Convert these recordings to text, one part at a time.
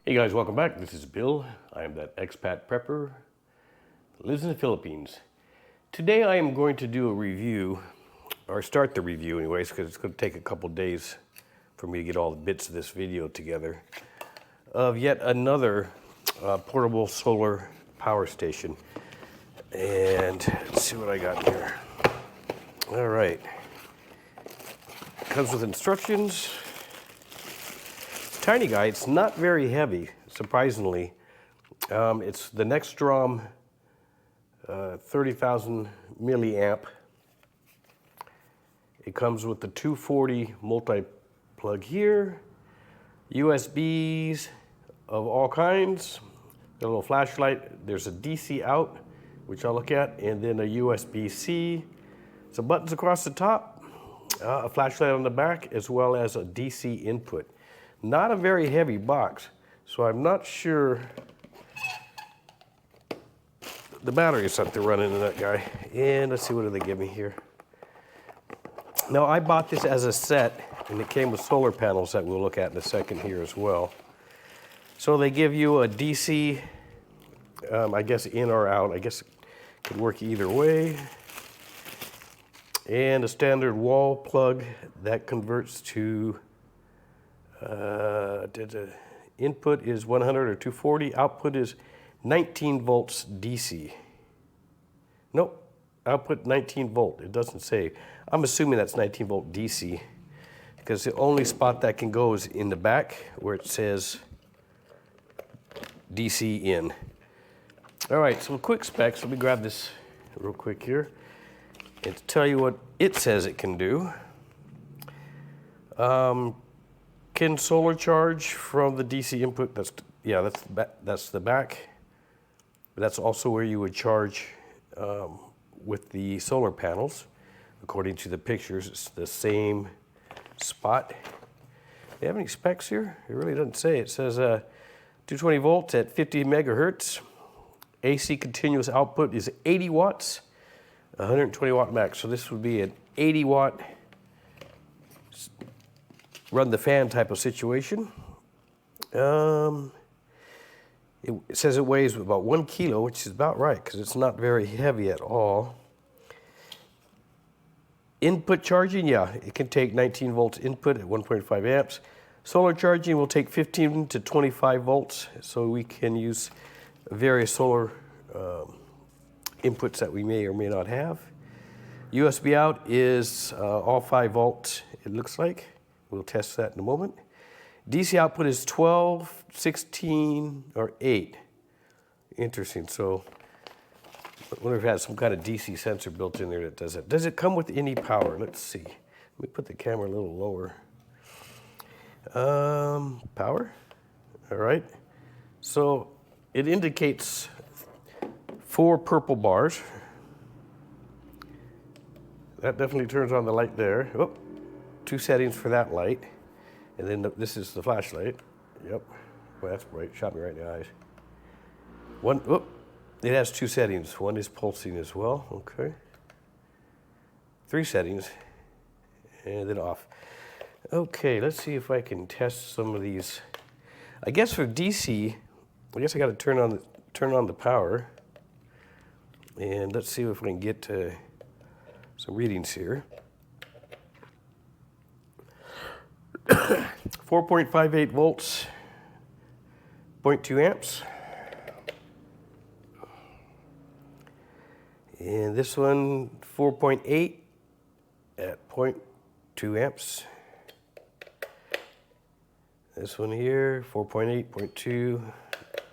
Hey guys, welcome back. This is Bill. I am that expat prepper that lives in the Philippines. Today I am going to do a review, or start the review anyways, because it's going to take a couple days for me to get all the bits of this video together, of yet another portable solar power station. And let's see what I got here. All right. Comes with instructions. Tiny guy, it's not very heavy, surprisingly. It's the Nextrom 30,000 milliamp. It comes with the 240 multi-plug here, USBs of all kinds, a little flashlight. There's a DC out, which I'll look at, and then a USB-C. Some buttons across the top, a flashlight on the back, as well as a DC input. Not a very heavy box, so I'm not sure the battery is something running in that guy. And let's see, what do they give me here? Now, I bought this as a set, and it came with solar panels that we'll look at in a second here as well. So they give you a DC, I guess in or out. I guess it could work either way. And a standard wall plug that converts to the input is 100 or 240, output is 19 volts DC. Nope, output 19 volt, it doesn't say. I'm assuming that's 19 volt DC, because the only spot that can go is in the back where it says DC in. All right, some quick specs. Let me grab this real quick here and to tell you what it says it can do. Can solar charge from the DC input. That's the back. But that's also where you would charge with the solar panels. According to the pictures, it's the same spot. Do you have any specs here? It really doesn't say. It says 220 volts at 50 megahertz. AC continuous output is 80 watts, 120 watt max. So this would be an 80 watt run the fan type of situation. It says it weighs about 1 kilo, which is about right, because it's not very heavy at all. Input charging, yeah, it can take 19 volts input at 1.5 amps. Solar charging will take 15 to 25 volts, so we can use various solar inputs that we may or may not have. USB out is all 5 volts, it looks like. We'll test that in a moment. DC output is 12, 16, or 8. Interesting. So I wonder if it has some kind of DC sensor built in there that does it. Does it come with any power? Let's see. Let me put the camera a little lower. Power. All right. So it indicates 4 purple bars. That definitely turns on the light there. Oh. 2 settings for that light, and then this is the flashlight. Yep, well, that's bright, shot me right in the eyes. It has 2 settings. One is pulsing as well, okay. 3 settings, and then off. Okay, let's see if I can test some of these. I guess for DC, I guess I gotta turn on the power, and let's see if we can get some readings here. 4.58 volts, 0.2 amps. And this one, 4.8 at 0.2 amps. This one here, 4.8, 0.2,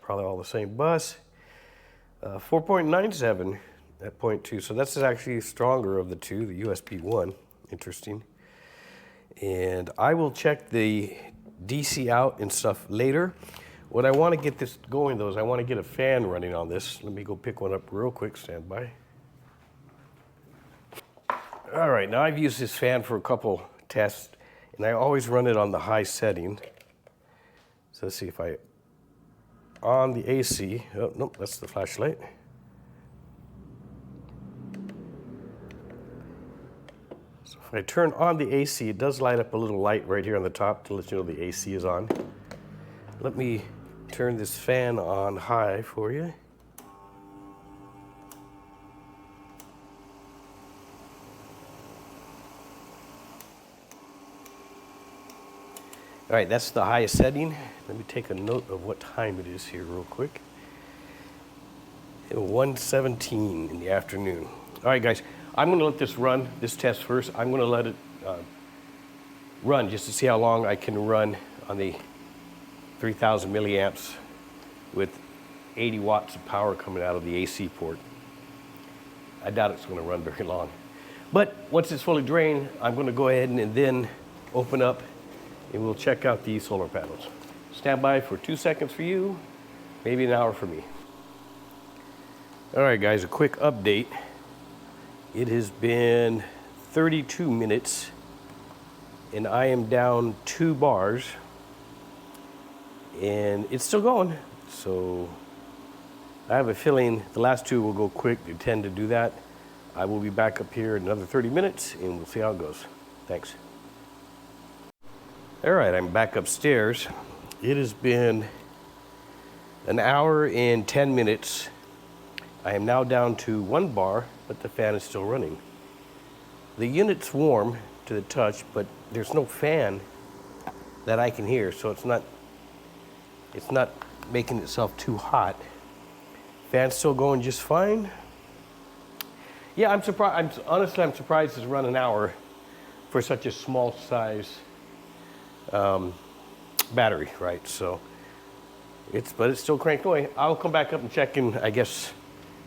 probably all the same bus. 4.97 at 0.2, so that's actually stronger of the two, the USB one, interesting. And I will check the DC out and stuff later. What I want to get this going though is I want to get a fan running on this. Let me go pick one up real quick, stand by. All right, now I've used this fan for a couple tests, and I always run it on the high setting. So let's see if I, on the AC, oh, nope, that's the flashlight. So if I turn on the AC, it does light up a little light right here on the top to let you know the AC is on. Let me turn this fan on high for you. All right, that's the highest setting. Let me take a note of what time it is here real quick. 1:17 in the afternoon. All right, guys, I'm gonna let this run, this test first. I'm gonna let it run just to see how long I can run on the 3,000 milliamps with 80 watts of power coming out of the AC port. I doubt it's gonna run very long. But once it's fully drained, I'm gonna go ahead and then open up and we'll check out these solar panels. Stand by for 2 seconds for you, maybe an hour for me. All right, guys, a quick update. It has been 32 minutes and I am down 2 bars and it's still going. So I have a feeling the last 2 will go quick. They tend to do that. I will be back up here in another 30 minutes and we'll see how it goes. Thanks. All right, I'm back upstairs. It has been an hour and 10 minutes. I am now down to 1 bar, but the fan is still running. The unit's warm to the touch, but there's no fan that I can hear, so it's not making itself too hot. Fan's still going just fine. Yeah, I'm surprised. Honestly, I'm surprised it's run an hour for such a small size battery, right? So but it's still cranked away. I'll come back up and check in, I guess,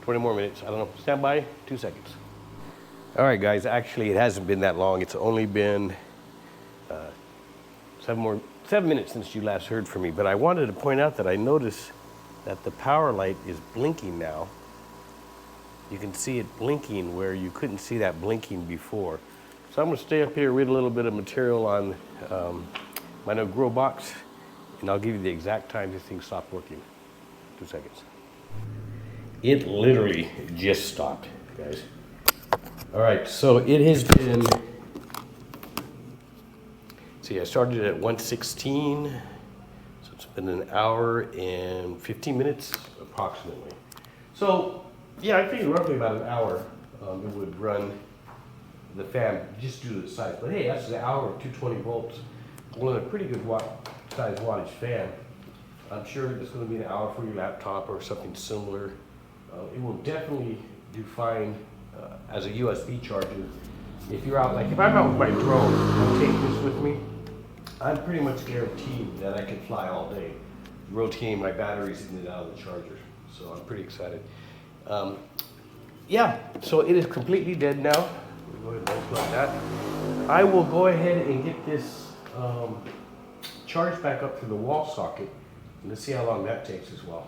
20 more minutes. I don't know. Stand by, 2 seconds. All right, guys. Actually, it hasn't been that long. It's only been 7 minutes since you last heard from me. But I wanted to point out that I noticed that the power light is blinking now. You can see it blinking where you couldn't see that blinking before. So I'm going to stay up here, read a little bit of material on my new grow box, and I'll give you the exact time this thing stopped working. 2 seconds. It literally just stopped, guys. All right, so it has been, see, I started at 1:16, so it's been an hour and 15 minutes approximately. So, yeah, I think roughly about an hour it would run the fan just due to the size. But hey, that's an hour of 220 volts. Well, a pretty good size wattage fan. I'm sure it's going to be an hour for your laptop or something similar. It will definitely do fine as a USB charger. If you're out, like if I'm out with my drone, I'm taking this with me, I'm pretty much guaranteed that I can fly all day, rotating my batteries in and out of the charger. So I'm pretty excited. Yeah, so it is completely dead now. Go ahead and unplug that. I will go ahead and get this charged back up to the wall socket, and let's see how long that takes as well.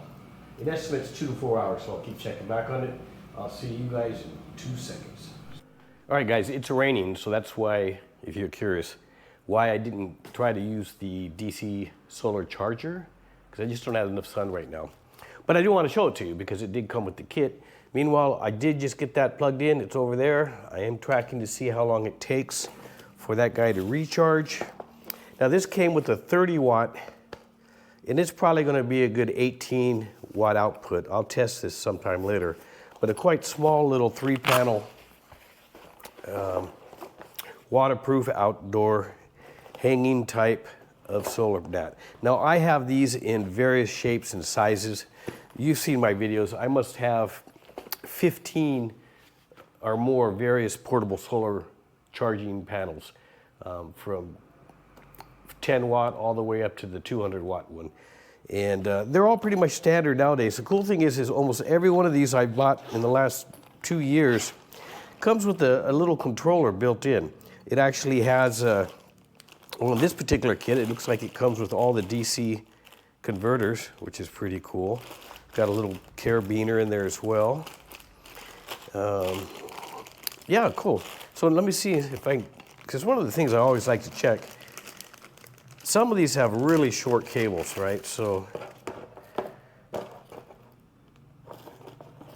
It estimates 2 to 4 hours, so I'll keep checking back on it. I'll see you guys in 2 seconds. All right, guys, it's raining, so that's why, if you're curious, why I didn't try to use the DC solar charger, because I just don't have enough sun right now. But I do want to show it to you because it did come with the kit. Meanwhile, I did just get that plugged in. It's over there. I am tracking to see how long it takes for that guy to recharge. Now, this came with a 30 watt, and it's probably going to be a good 18 watt output. I'll test this sometime later. But a quite small little 3-panel waterproof outdoor hanging type of solar mat. Now, I have these in various shapes and sizes. You've seen my videos. I must have 15 or more various portable solar charging panels, from 10 watt all the way up to the 200 watt one. And they're all pretty much standard nowadays. The cool thing is almost every one of these I bought in the last 2 years comes with a little controller built in. It actually has, well, in this particular kit, it looks like it comes with all the DC converters, which is pretty cool. Got a little carabiner in there as well. Yeah, cool. So let me see if because one of the things I always like to check, some of these have really short cables, right? So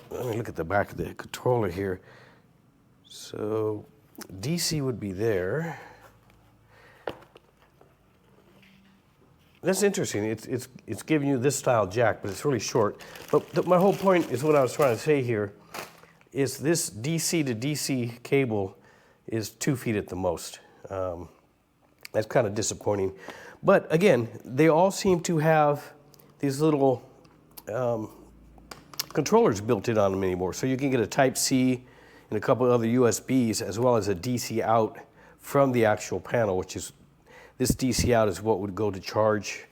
let me look at the back of the controller here. So DC would be there. That's interesting. It's giving you this style jack, but it's really short. But my whole point is what I was trying to say here is this DC to DC cable is 2 feet at the most. That's kind of disappointing. But again, they all seem to have these little controllers built in on them anymore. So you can get a Type-C and a couple other USBs as well as a DC out from the actual panel, which is, this DC out is what would go to charge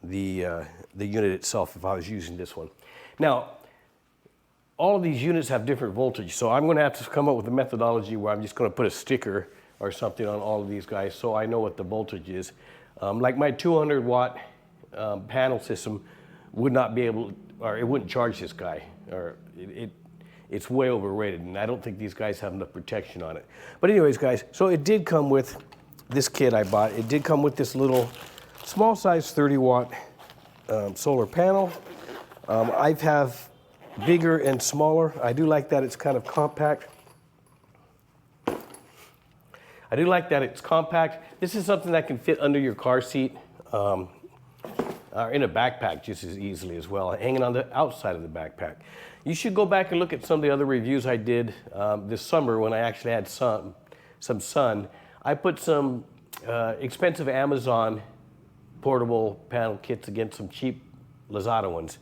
the unit itself if I was using this one. Now, all of these units have different voltage, so I'm going to have to come up with a methodology where I'm just going to put a sticker or something on all of these guys so I know what the voltage is. Like my 200 watt panel system would not be able, or it wouldn't charge this guy, or it's way overrated, and I don't think these guys have enough protection on it. But anyways, guys, so it did come with this kit I bought. It did come with this little small size 30 watt solar panel. I have bigger and smaller. I do like that it's kind of compact. I do like that it's compact. This is something that can fit under your car seat or in a backpack just as easily as well, hanging on the outside of the backpack. You should go back and look at some of the other reviews I did this summer when I actually had some sun. I put some expensive Amazon portable panel kits against some cheap Lazada ones,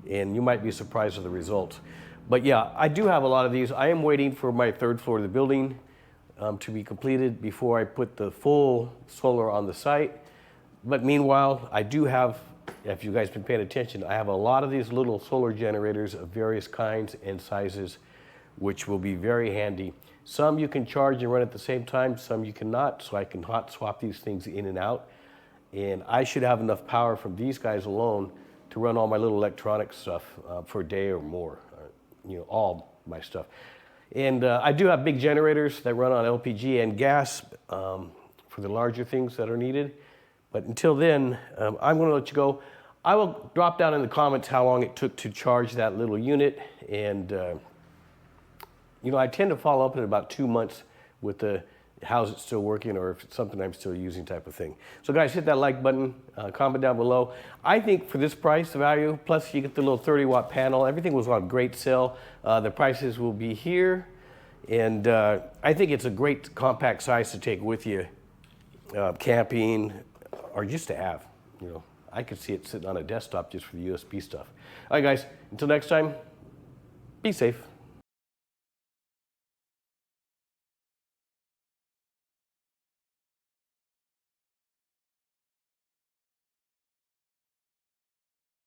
and you might be surprised with the results. But yeah, I do have a lot of these. I am waiting for my 3rd floor of the building to be completed before I put the full solar on the site. But meanwhile, I do have, if you guys have been paying attention, I have a lot of these little solar generators of various kinds and sizes, which will be very handy. Some you can charge and run at the same time, some you cannot, so I can hot swap these things in and out. And I should have enough power from these guys alone to run all my little electronic stuff for a day or more, all my stuff. And I do have big generators that run on LPG and gas for the larger things that are needed. But until then, I'm going to let you go. I will drop down in the comments how long it took to charge that little unit. And, I tend to follow up in about 2 months with the how's it still working or if it's something I'm still using type of thing. So guys, hit that like button, comment down below. I think for this price value, plus you get the little 30 watt panel, everything was on great sale. The prices will be here. And I think it's a great compact size to take with you camping or just to have. I could see it sitting on a desktop just for the USB stuff. All right, guys, until next time, be safe.